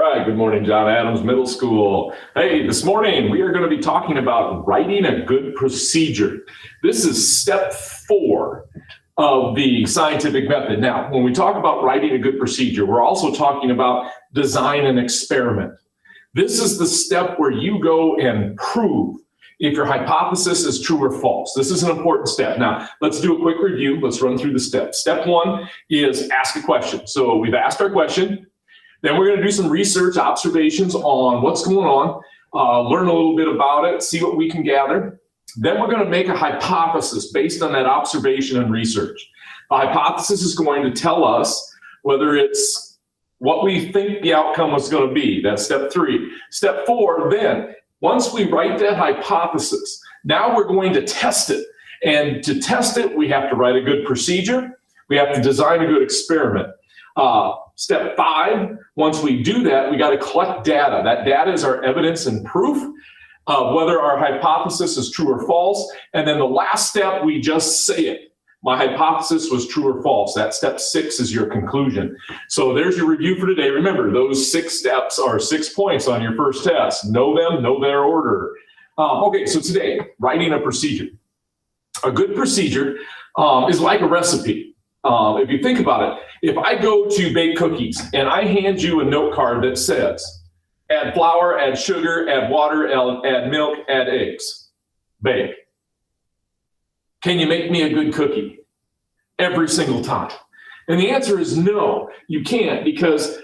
right, good morning, John Adams Middle School. Hey, this morning we are going to be talking about writing a good procedure. This is step 4 of the scientific method. Now, when we talk about writing a good procedure, we're also talking about design an experiment. This is the step where you go and prove if your hypothesis is true or false. This is an important step. Now, let's do a quick review. Let's run through the steps. Step 1 is ask a question. So we've asked our question. Then we're going to do some research, observations on what's going on, learn a little bit about it, see what we can gather. Then we're going to make a hypothesis based on that observation and research. The hypothesis is going to tell us whether it's what we think the outcome was going to be. That's step 3. Step 4, then, once we write that hypothesis, now we're going to test it. And to test it, we have to write a good procedure. We have to design a good experiment. Step 5, once we do that, we got to collect data. That data is our evidence and proof of whether our hypothesis is true or false. And then the last step, we just say it. My hypothesis was true or false. That step 6 is your conclusion. So there's your review for today. Remember, those 6 steps are 6 points on your first test. Know them, know their order. Okay, so today, writing a procedure. A good procedure is like a recipe. If you think about it, if I go to bake cookies and I hand you a note card that says, add flour, add sugar, add water, add milk, add eggs, bake. Can you make me a good cookie every single time? And the answer is no, you can't, because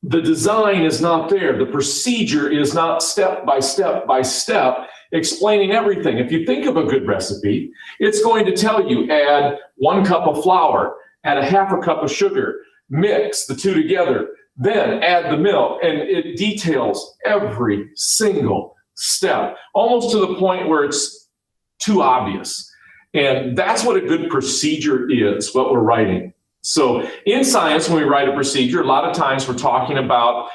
the design is not there. The procedure is not step by step by step explaining everything. If you think of a good recipe, it's going to tell you add 1 cup of flour, add a half a cup of sugar, mix the 2 together, then add the milk, and it details every single step, almost to the point where it's too obvious. And that's what a good procedure is, what we're writing. So in science, when we write a procedure, a lot of times we're talking about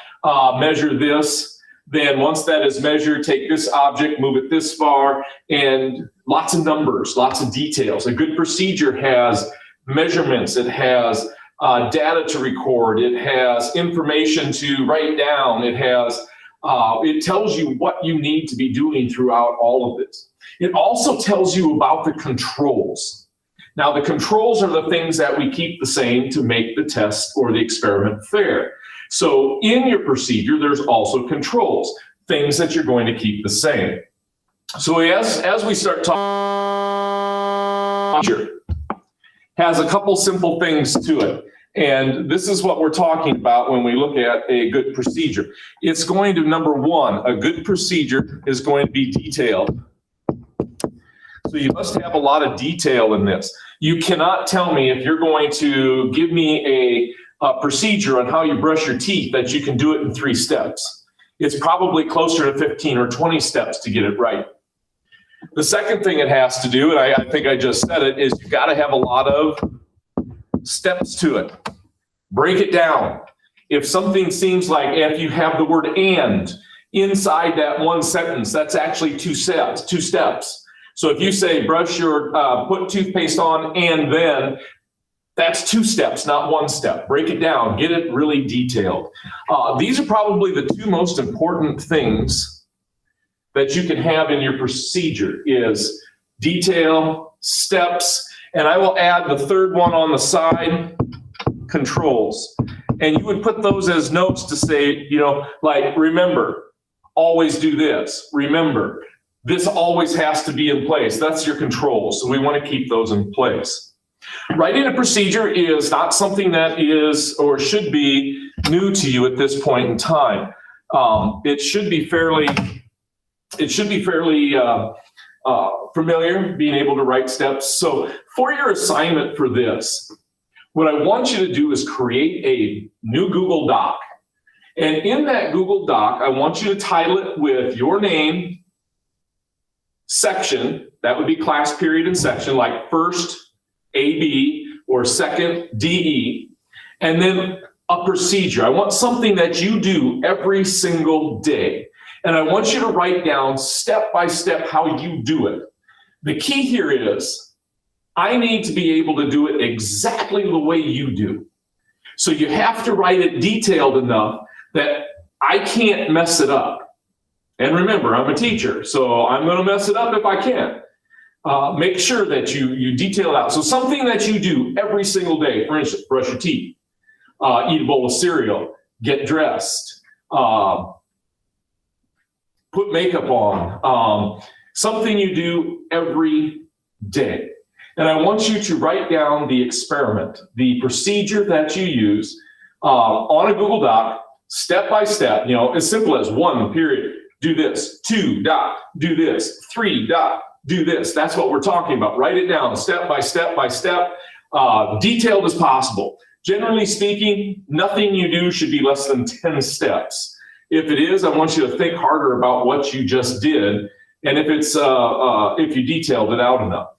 measure this, then once that is measured, take this object, move it this far, and lots of numbers, lots of details. A good procedure has measurements, it has data to record, it has information to write down, it tells you what you need to be doing throughout all of this. It also tells you about the controls. Now, the controls are the things that we keep the same to make the test or the experiment fair. So in your procedure, there's also controls, things that you're going to keep the same. So as we start talking, has a couple simple things to it. And this is what we're talking about when we look at a good procedure. It's going to, number 1, a good procedure is going to be detailed. So you must have a lot of detail in this. You cannot tell me, if you're going to give me a procedure on how you brush your teeth, that you can do it in 3 steps. It's probably closer to 15 or 20 steps to get it right. The second thing it has to do, and I think I just said it, is you've got to have a lot of steps to it. Break it down. If something seems like, if you have the word and inside that one sentence, that's actually 2 steps. So if you say put toothpaste on and then, that's 2 steps, not 1 step. Break it down, get it really detailed. These are probably the 2 most important things that you can have in your procedure is detail, steps, and I will add the 3rd one on the side, controls. And you would put those as notes to say, like, remember, always do this. Remember, this always has to be in place. That's your controls. So we want to keep those in place. Writing a procedure is not something that is or should be new to you at this point in time. It should be fairly familiar, being able to write steps. So for your assignment for this, what I want you to do is create a new Google Doc. And in that Google Doc, I want you to title it with your name, section, that would be class period and section, like first AB or second DE, and then a procedure. I want something that you do every single day. And I want you to write down step by step how you do it. The key here is I need to be able to do it exactly the way you do. So you have to write it detailed enough that I can't mess it up. And remember, I'm a teacher, so I'm going to mess it up if I can. Make sure that you detail it out. So something that you do every single day, for instance, brush your teeth, eat a bowl of cereal, get dressed, put makeup on, something you do every day. And I want you to write down the experiment, the procedure that you use on a Google Doc, step by step, as simple as 1 period, do this, 2 dot, do this, 3 dot, do this. That's what we're talking about. Write it down step by step by step, detailed as possible. Generally speaking, nothing you do should be less than 10 steps. If it is, I want you to think harder about what you just did, and if you detailed it out enough.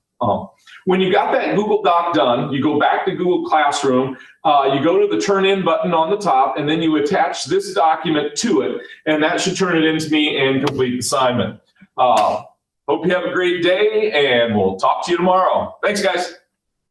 When you got that Google Doc done, you go back to Google Classroom, you go to the Turn In button on the top, and then you attach this document to it, and that should turn it into me and complete the assignment. Hope you have a great day, and we'll talk to you tomorrow. Thanks, guys.